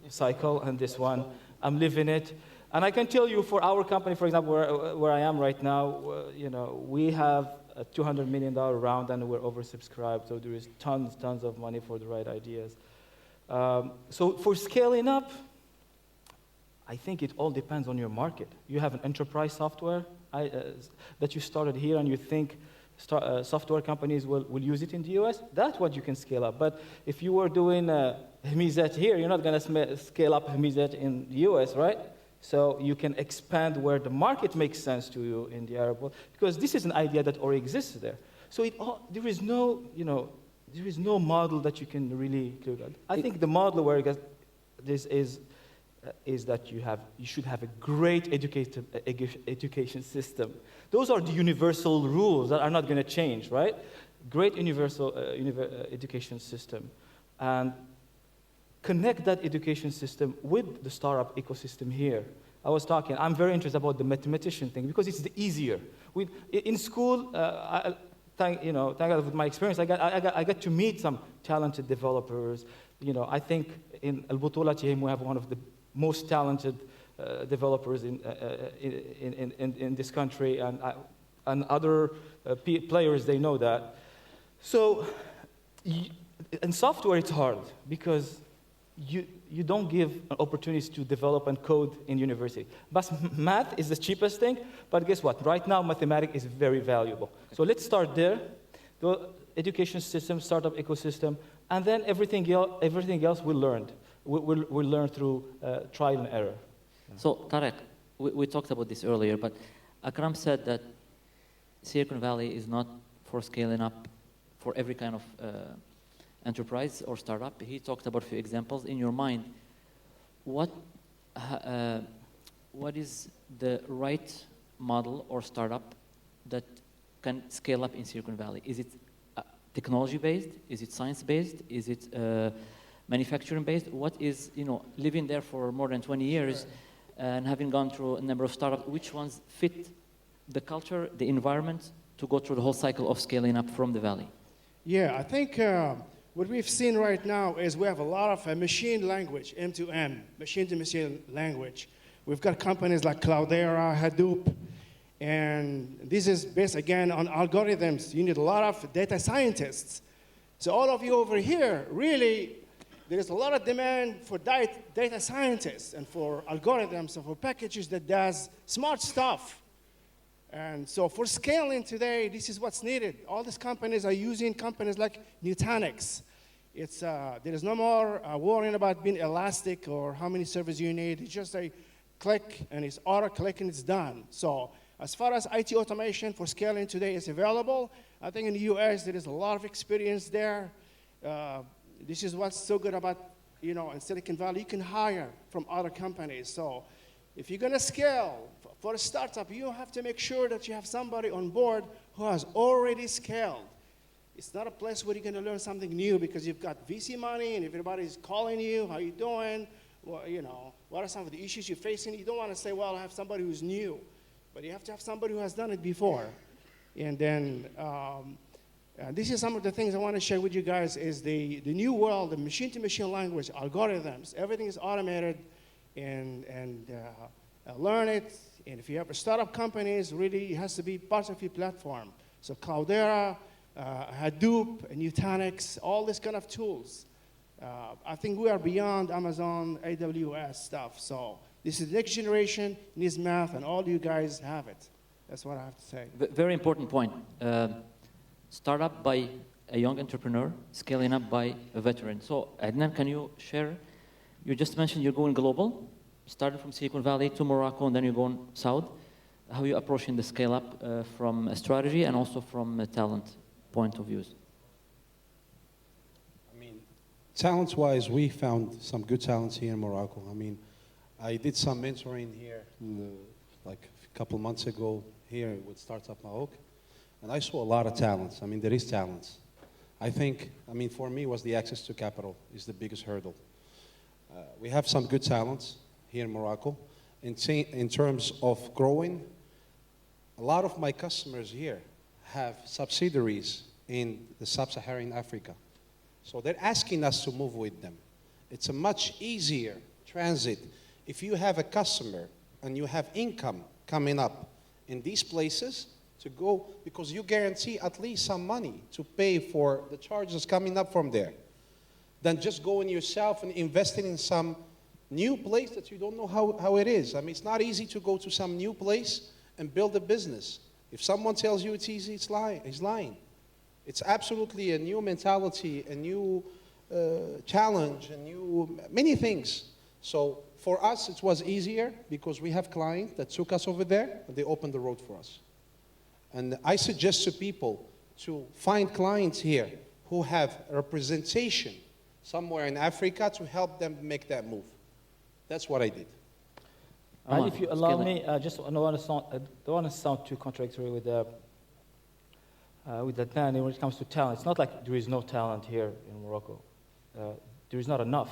cycle, and this one, I'm living it. And I can tell you for our company, for example, where I am right now, we have a $200 million round and we're oversubscribed, so there is tons of money for the right ideas. So for scaling up, I think it all depends on your market. You have an enterprise software that you started here and you think software companies will use it in the US, that's what you can scale up. But if you were doing Hemizet here, you're not going to scale up Hemizet in the US, right? So you can expand where the market makes sense to you in the Arab world, because this is an idea that already exists there. So there is no model that you can really clear out. I think the model where this is that you should have a great education system. Those are the universal rules that are not going to change, right? Great universal education system. And connect that education system with the startup ecosystem here. I'm very interested about the mathematician thing because it's the easier. In school, thank God with my experience, I got to meet some talented developers. I think in Al Butula team we have one of the most talented developers in this country, and other players, they know that. So in software, it's hard because you don't give opportunities to develop and code in university. But math is the cheapest thing, but guess what? Right now, mathematics is very valuable. So let's start there, the education system, startup ecosystem, and then everything else we'll learn. We'll learn through trial and error. So, Tarek, we talked about this earlier, but Akram said that Silicon Valley is not for scaling up for every kind of enterprise or startup. He talked about a few examples. In your mind, what is the right model or startup that can scale up in Silicon Valley? Is it technology-based? Is it science-based? Is it manufacturing-based? What is, living there for more than 20 years and having gone through a number of startups, which ones fit the culture, the environment, to go through the whole cycle of scaling up from the Valley? Yeah, I think what we've seen right now is we have a lot of machine language, M2M, machine-to-machine language. We've got companies like Cloudera, Hadoop, and this is based, again, on algorithms. You need a lot of data scientists. So all of you over here, really, there is a lot of demand for data scientists and for algorithms and for packages that does smart stuff. And so for scaling today, this is what's needed. All these companies are using companies like Nutanix. There is no more worrying about being elastic or how many servers you need. It's just a click, and it's auto-click, and it's done. So as far as IT automation for scaling today is available, I think in the US there is a lot of experience there. This is what's so good about, in Silicon Valley, you can hire from other companies. So if you're going to scale for a startup, you have to make sure that you have somebody on board who has already scaled. It's not a place where you're going to learn something new because you've got VC money and everybody's calling you, how you doing? Well, what are some of the issues you're facing? You don't want to say, well, I have somebody who's new. But you have to have somebody who has done it before. And then this is some of the things I want to share with you guys is the new world, the machine-to-machine language, algorithms. Everything is automated and learn it. And if you have a startup companies, really it has to be part of your platform. So Cloudera, Hadoop, Nutanix, all this kind of tools. I think we are beyond Amazon, AWS stuff. So this is the next generation, needs math, and all you guys have it. That's what I have to say. Very important point. Startup by a young entrepreneur, scaling up by a veteran. So Adnan, can you share? You just mentioned you're going global, started from Silicon Valley to Morocco, and then you're going south. How are you approaching the scale up from a strategy and also from a talent point of view? I mean, talents-wise, we found some good talents here in Morocco. I mean, I did some mentoring here, like a couple months ago here with StartUp Maroc, and I saw a lot of talents. I mean, there is talents. I think, I mean, for me, was the access to capital is the biggest hurdle. We have some good talents here in Morocco. In terms of growing, a lot of my customers here have subsidiaries in the sub-Saharan Africa. So they're asking us to move with them. It's a much easier transit if you have a customer and you have income coming up in these places to go, because you guarantee at least some money to pay for the charges coming up from there, than just going yourself and investing in some new place that you don't know how it is. I mean, it's not easy to go to some new place and build a business. If someone tells you it's easy, he's lying. It's absolutely a new mentality, a new challenge, many things. So for us, it was easier because we have clients that took us over there and they opened the road for us. And I suggest to people to find clients here who have representation somewhere in Africa to help them make that move. That's what I did. And if you allow me, I don't want to sound too contradictory with Adnan when it comes to talent. It's not like there is no talent here in Morocco. There is not enough.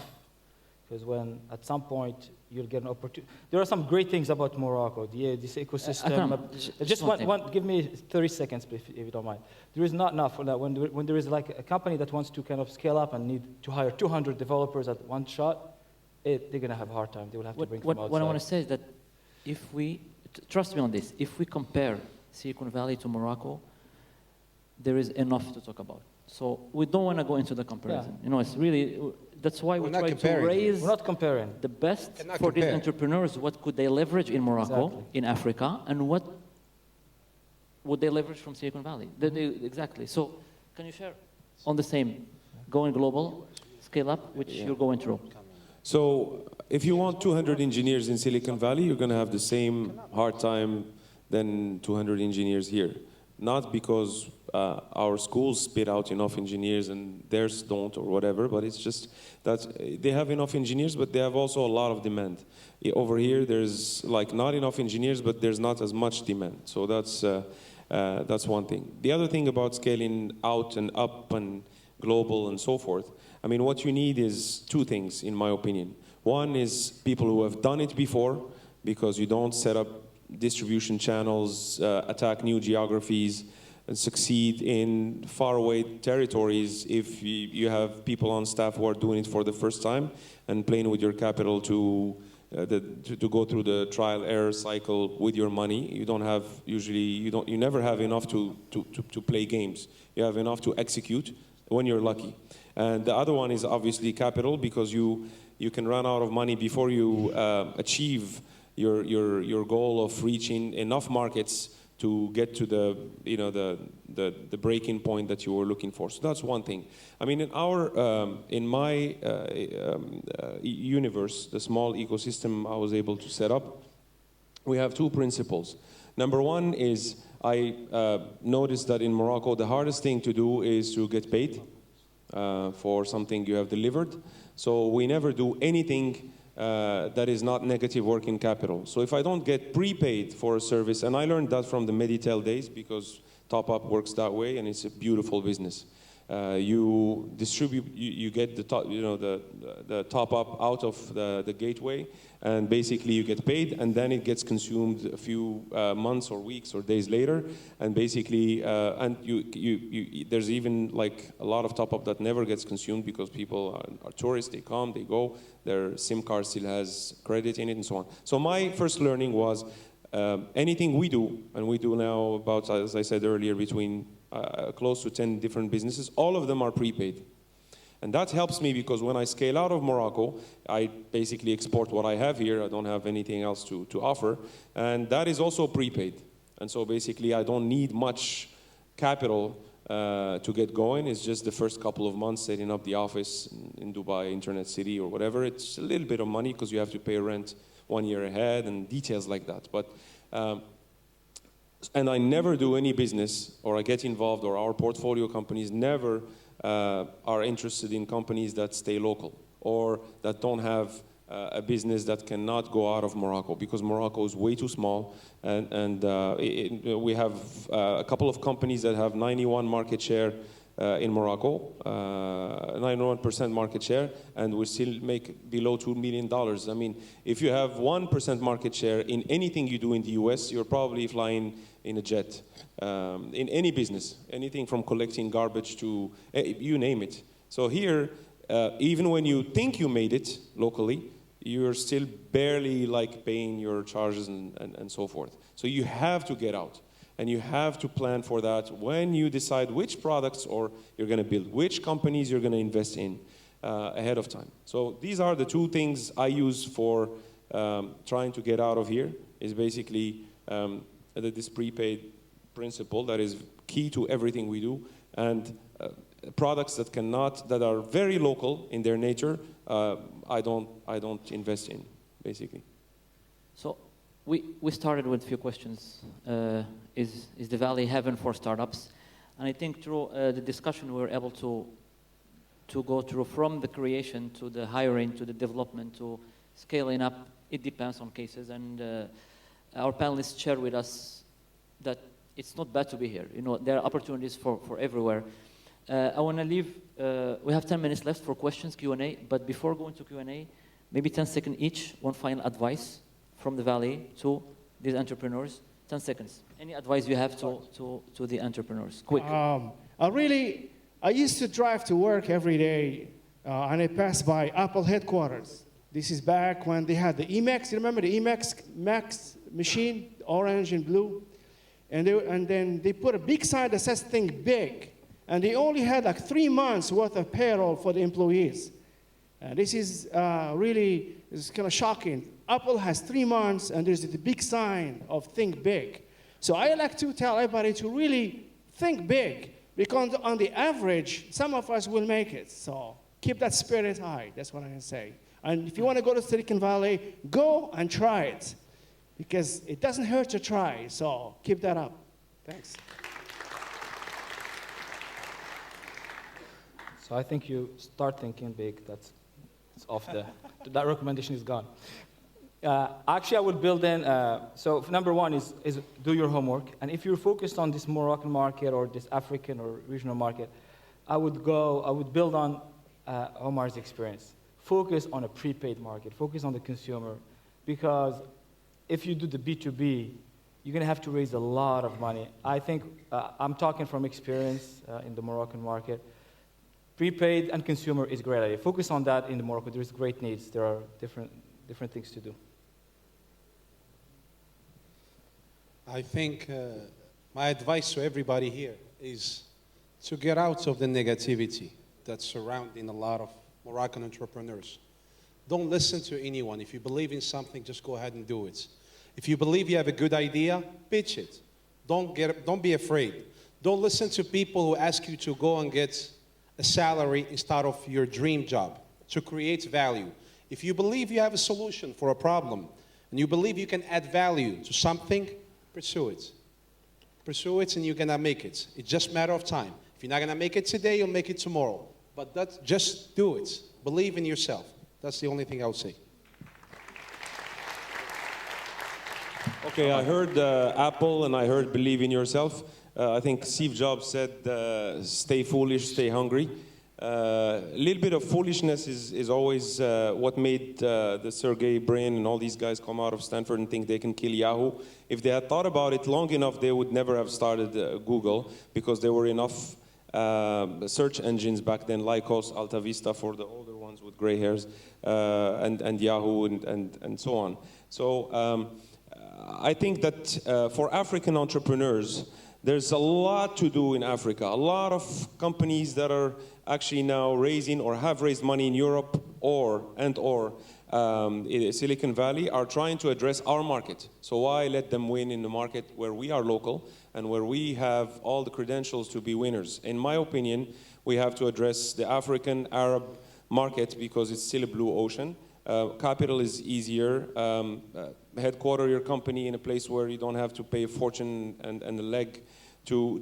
Because when, at some point, you'll get an opportunity. There are some great things about Morocco, this ecosystem. Just give me 30 seconds, if you don't mind. There is not enough. When there is like a company that wants to kind of scale up and need to hire 200 developers at one shot, they're going to have a hard time. They will have to bring from outside. What I want to say is that if we, trust me on this, if we compare Silicon Valley to Morocco, there is enough to talk about. So we don't want to go into the comparison. Yeah. You know, it's really, that's why we try to raise We're not comparing. the best for these entrepreneurs. What could they leverage in Morocco, in Africa, and what would they leverage from Silicon Valley? Exactly. So can you share on the same, going global, scale up, which you're going through? So if you want 200 engineers in Silicon Valley, you're going to have the same hard time than 200 engineers here. Not because our schools spit out enough engineers and theirs don't or whatever, but it's just that they have enough engineers, but they have also a lot of demand. Over here, there's like not enough engineers, but there's not as much demand. So that's one thing. The other thing about scaling out and up and global and so forth, I mean, what you need is two things, in my opinion. One is people who have done it before, because you don't set up distribution channels, attack new geographies, and succeed in faraway territories if you have people on staff who are doing it for the first time and playing with your capital to go through the trial error cycle with your money. You don't have you never have enough to play games. You have enough to execute when you're lucky. And the other one is obviously capital, because you can run out of money before you achieve your goal of reaching enough markets to get to the breaking point that you were looking for. So that's one thing. I mean, in my universe, the small ecosystem I was able to set up, we have two principles. Number one is I noticed that in Morocco, the hardest thing to do is to get paid for something you have delivered. So we never do anything that is not negative working capital. So if I don't get prepaid for a service, and I learned that from the Meditel days, because TopUp works that way, and it's a beautiful business. You distribute, you get the top up out of the gateway, and basically you get paid, and then it gets consumed a few months or weeks or days later, and basically, and there's even like a lot of top up that never gets consumed because people are tourists, they come, they go, their SIM card still has credit in it, and so on. So my first learning was anything we do, and we do now about, as I said earlier, between close to 10 different businesses, all of them are prepaid. And that helps me because when I scale out of Morocco, I basically export what I have here. I don't have anything else to offer. And that is also prepaid. And so basically I don't need much capital to get going. It's just the first couple of months setting up the office in Dubai, Internet City or whatever. It's a little bit of money because you have to pay rent 1 year ahead and details like that. But and I never do any business, or I get involved, or our portfolio companies never are interested in companies that stay local or that don't have a business that cannot go out of Morocco, because Morocco is way too small, and we have a couple of companies that have 91 market share in Morocco, 91% market share, and we still make below $2 million. I mean, if you have 1% market share in anything you do in the US, you're probably flying in a jet. In any business, anything from collecting garbage to, you name it. So here, even when you think you made it locally, you're still barely like paying your charges and so forth. So you have to get out. And you have to plan for that when you decide which products or you're going to build, which companies you're going to invest in ahead of time. So these are the two things I use for trying to get out of here, is basically this prepaid principle that is key to everything we do, and products that are very local in their nature, I don't invest in, basically. So we started with a few questions. Is the Valley heaven for startups? And I think through the discussion we were able to go through from the creation to the hiring to the development to scaling up. It depends on cases, and our panelists share with us that it's not bad to be here. You know, there are opportunities for everywhere. I want to leave, we have 10 minutes left for questions, Q&A, but before going to Q&A, maybe 10 seconds each, one final advice from the Valley to these entrepreneurs. 10 seconds. Any advice you have to the entrepreneurs? Quick. I used to drive to work every day, and I passed by Apple headquarters. This is back when they had the Emacs. You remember the Emacs Max machine, orange and blue? And then they put a big sign that says "Think Big." And they only had like 3 months worth of payroll for the employees. This is really kind of shocking. Apple has 3 months, and there's the big sign of "Think Big." So I like to tell everybody to really think big, because on the average, some of us will make it. So keep that spirit high. That's what I can say. And if you want to go to Silicon Valley, go and try it, because it doesn't hurt to try. So keep that up. Thanks. So I think you start thinking big. That's off that recommendation is gone. Actually, I would build in, so number one is do your homework. And if you're focused on this Moroccan market or this African or regional market, I would build on Omar's experience. Focus on a prepaid market. Focus on the consumer. Because if you do the B2B, you're going to have to raise a lot of money. I think, I'm talking from experience in the Moroccan market. Prepaid and consumer is a great idea. Focus on that in the Morocco. There's great needs. There are different things to do. I think my advice to everybody here is to get out of the negativity that's surrounding a lot of Moroccan entrepreneurs. Don't listen to anyone. If you believe in something, just go ahead and do it. If you believe you have a good idea, pitch it. Don't be afraid. Don't listen to people who ask you to go and get a salary instead of your dream job, to create value. If you believe you have a solution for a problem, and you believe you can add value to something, pursue it. Pursue it and you're gonna make it. It's just a matter of time. If you're not gonna make it today, you'll make it tomorrow. But just do it. Believe in yourself. That's the only thing I would say. Okay, I heard Apple and I heard believe in yourself. I think Steve Jobs said, stay foolish, stay hungry. A little bit of foolishness is always what made the Sergey Brin and all these guys come out of Stanford and think they can kill Yahoo. If they had thought about it long enough, they would never have started Google, because there were enough search engines back then, Lycos, Alta Vista for the older ones with gray hairs, and Yahoo and so on. So I think that for African entrepreneurs, there's a lot to do in Africa. A lot of companies that are actually now raising or have raised money in Europe or in Silicon Valley are trying to address our market. So why let them win in the market where we are local and where we have all the credentials to be winners? In my opinion, we have to address the African Arab market because it's still a blue ocean. Capital is easier. Headquarter your company in a place where you don't have to pay a fortune and a leg to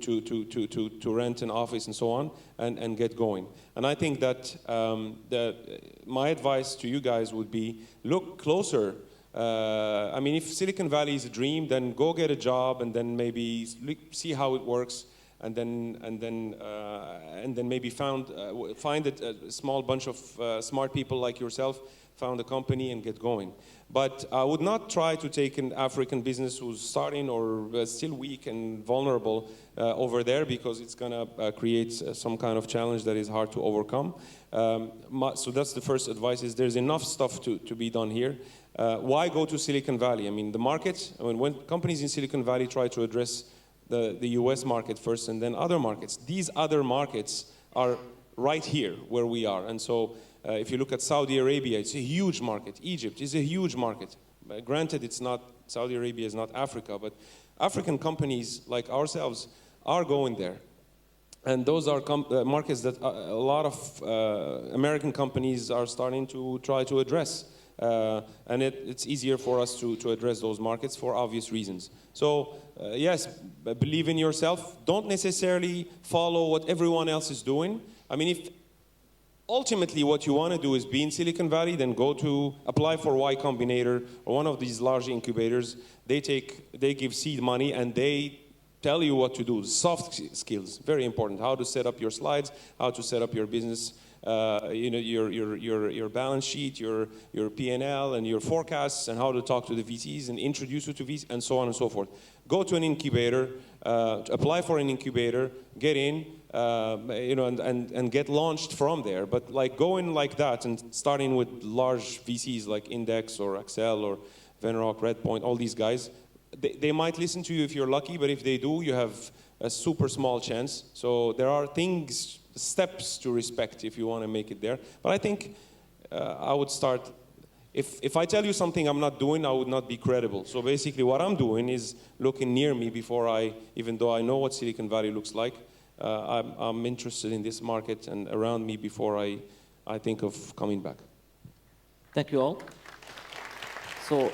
rent an office and so on, and get going. And I think that my advice to you guys would be, look closer. I mean, if Silicon Valley is a dream, then go get a job and then maybe see how it works. then maybe find a small bunch of smart people like yourself, found a company and get going. But I would not try to take an African business who's starting or still weak and vulnerable over there, because it's going to create some kind of challenge that is hard to overcome. So that's the first advice, is there's enough stuff to be done here. Why go to Silicon Valley? I mean, the market, when companies in Silicon Valley try to address the US market first and then other markets, these other markets are right here where we are. And so if you look at Saudi Arabia, it's a huge market. Egypt is a huge market. Granted, it's not, Saudi Arabia is not Africa, but African companies like ourselves are going there. And those are markets that a lot of American companies are starting to try to address. And it's easier for us to address those markets for obvious reasons. So yes, believe in yourself. Don't necessarily follow what everyone else is doing. I mean, if ultimately what you want to do is be in Silicon Valley, then go to apply for Y Combinator or one of these large incubators. They give seed money and they tell you what to do. Soft skills, very important. How to set up your slides, how to set up your business, your balance sheet, your P&L and your forecasts, and how to talk to the VCs and introduce you to VCs, and so on and so forth. Go to an incubator, apply for an incubator, get in, and get launched from there. But like going like that and starting with large VCs like Index or Accel or Venrock, Redpoint, all these guys, they might listen to you if you're lucky, but if they do, you have a super small chance. So there are steps to respect if you want to make it there. But I think I would start, if I tell you something I'm not doing, I would not be credible. So basically what I'm doing is looking near me before even though I know what Silicon Valley looks like, I'm interested in this market and around me before I think of coming back. Thank you all. So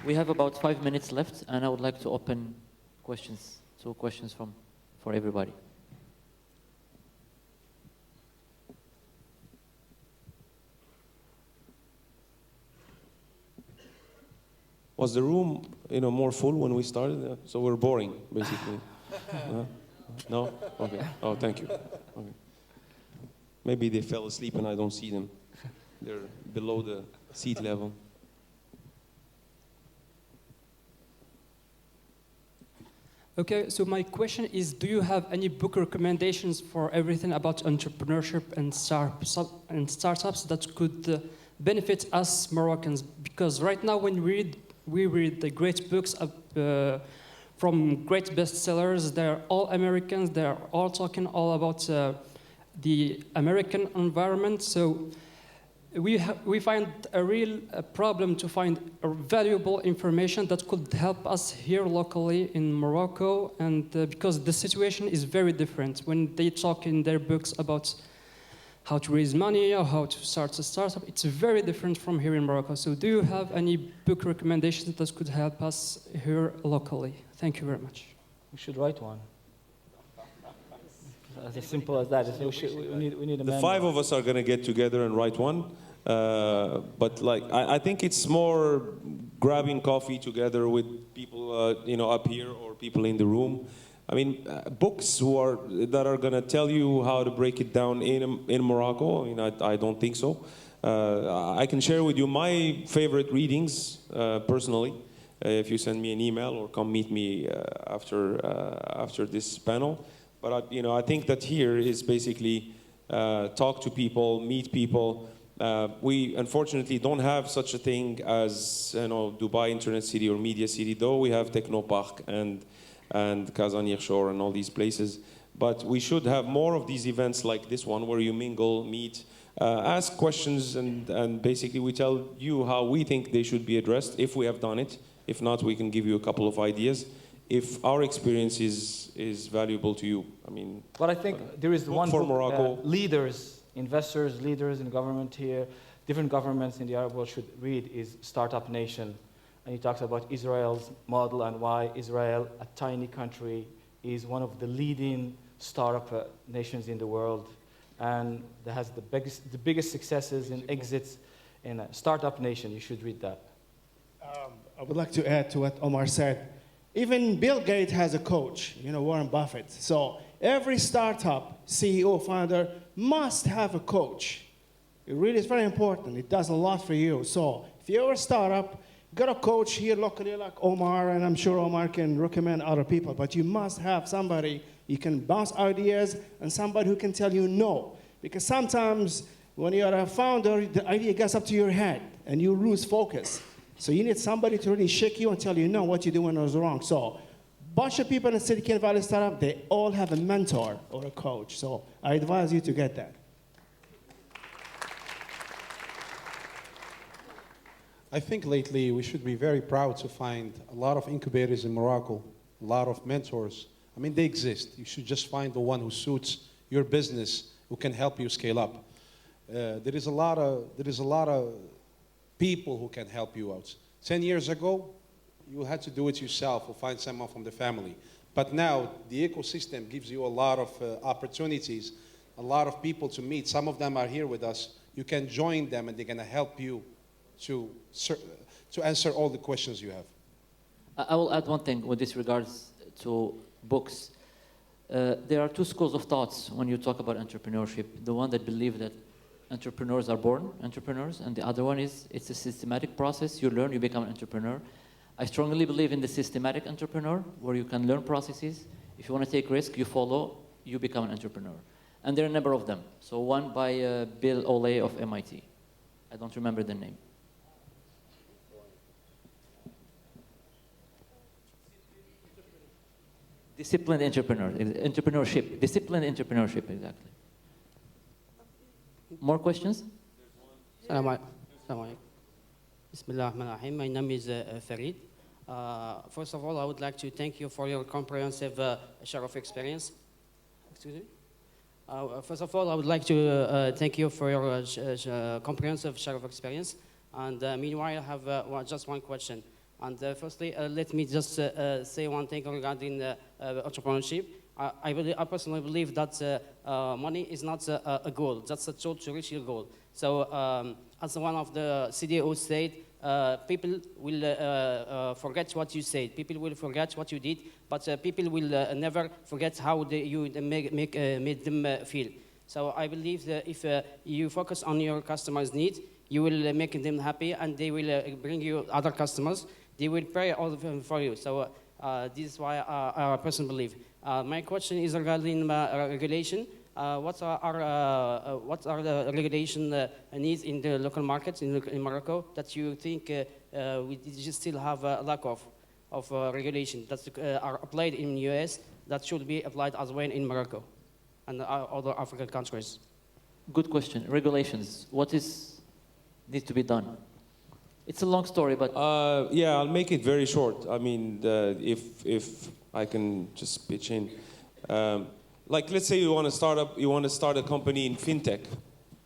we have about 5 minutes left, and I would like to open questions. So questions for everybody. Was the room, more full when we started? So we're boring, basically. No? Okay. Oh, thank you. Okay. Maybe they fell asleep and I don't see them. They're below the seat level. Okay, so my question is, do you have any book recommendations for everything about entrepreneurship and startups that could benefit us Moroccans? Because right now when we read the great books from great bestsellers, they're all Americans, they're all talking all about the American environment. So we find a real problem to find valuable information that could help us here locally in Morocco, and because the situation is very different when they talk in their books about how to raise money or how to start a startup. It's very different from here in Morocco. So do you have any book recommendations that could help us here locally? Thank you very much. We should write one. As simple as that. We need a The five of us are going to get together and write one. But I think it's more grabbing coffee together with people, up here or people in the room. I mean, books that are going to tell you how to break it down in Morocco. I don't think so. I can share with you my favorite readings personally. If you send me an email or come meet me after this panel. But I think that here is basically talk to people, meet people. We unfortunately don't have such a thing as Dubai Internet City or Media City, though we have Technopark and Kazan Shore and all these places. But we should have more of these events like this one where you mingle, meet, ask questions, and basically we tell you how we think they should be addressed if we have done it. If not, we can give you a couple of ideas if our experience is valuable to you. But I think there is one for book, Morocco. Leaders, investors, leaders in government here, different governments in the Arab world should read is Startup Nation. And he talks about Israel's model and why Israel, a tiny country, is one of the leading startup nations in the world, and that has the biggest successes in exits in a Startup Nation. You should read that. I would like to add to what Omar said. Even Bill Gates has a coach, Warren Buffett. So every startup CEO, founder must have a coach. It really is very important. It does a lot for you. So if you're a startup, got a coach here locally like Omar, and I'm sure Omar can recommend other people, but you must have somebody you can bounce ideas and somebody who can tell you no. Because sometimes when you're a founder, the idea gets up to your head and you lose focus. So you need somebody to really shake you and tell you, no, what you're doing is wrong. So a bunch of people in Silicon Valley startup, they all have a mentor or a coach. So I advise you to get that. I think lately we should be very proud to find a lot of incubators in Morocco, a lot of mentors. I mean, they exist. You should just find the one who suits your business, who can help you scale up. There is a lot of people who can help you out. 10 years ago, you had to do it yourself or find someone from the family. But now, the ecosystem gives you a lot of opportunities, a lot of people to meet. Some of them are here with us. You can join them and they're going to help you to answer all the questions you have. I will add one thing with this regards to books. There are two schools of thoughts when you talk about entrepreneurship. The one that believe that entrepreneurs are born entrepreneurs, and the other one is it's a systematic process. You learn, you become an entrepreneur. I strongly believe in the systematic entrepreneur, where you can learn processes. If you want to take risk, you follow, you become an entrepreneur. And there are a number of them. So one by Bill Olay of MIT. I don't remember the name. Disciplined entrepreneurship, disciplined entrepreneurship, exactly. More questions? Assalamu alaikum. Bismillah ar-Rahman ar-Rahim. My name is Farid. First of all, I would like to thank you for your comprehensive share of experience. Excuse me? First of all, I would like to thank you for your comprehensive share of experience. And meanwhile, I have just one question. And firstly, let me just say one thing regarding entrepreneurship. I personally believe that money is not a goal, that's a tool to reach your goal. So as one of the CDO said, people will forget what you said, people will forget what you did, but people will never forget how you made them feel. So I believe that if you focus on your customers' needs, you will make them happy and they will bring you other customers. They will pay all of them for you. So this is why I personally believe. My question is regarding regulation. What are the regulation needs in the local markets in Morocco that you think we just still have a lack of regulation that are applied in the US that should be applied as well in Morocco and other African countries? Good question. Regulations. What needs to be done? It's a long story, but yeah, I'll make it very short. I mean, if I can just pitch in, like let's say you want to start a company in fintech.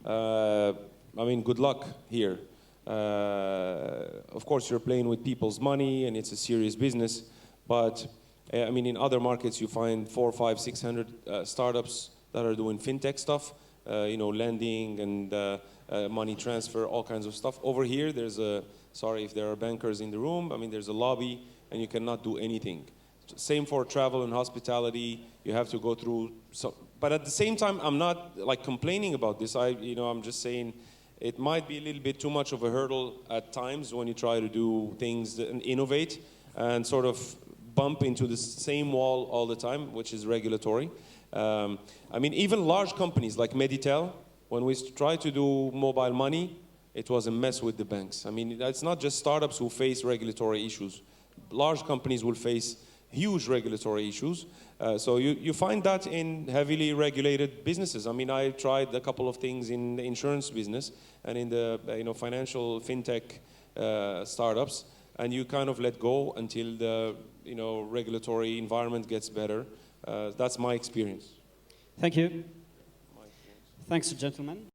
I mean, good luck here. Of course, you're playing with people's money, and it's a serious business. But I mean, in other markets, you find 400, 500, 600 startups that are doing fintech stuff. Lending and money transfer, all kinds of stuff. Over here, there's sorry if there are bankers in the room, I mean, there's a lobby and you cannot do anything. Same for travel and hospitality, you have to go through, but at the same time, I'm not like complaining about this. I'm just saying it might be a little bit too much of a hurdle at times when you try to do things and innovate and sort of bump into the same wall all the time, which is regulatory. I mean, even large companies like Meditel, when we tried to do mobile money, it was a mess with the banks. I mean, it's not just startups who face regulatory issues. Large companies will face huge regulatory issues. So you find that in heavily regulated businesses. I mean, I tried a couple of things in the insurance business and in the financial fintech startups, and you kind of let go until the regulatory environment gets better. That's my experience. Thank you. Thanks, gentlemen.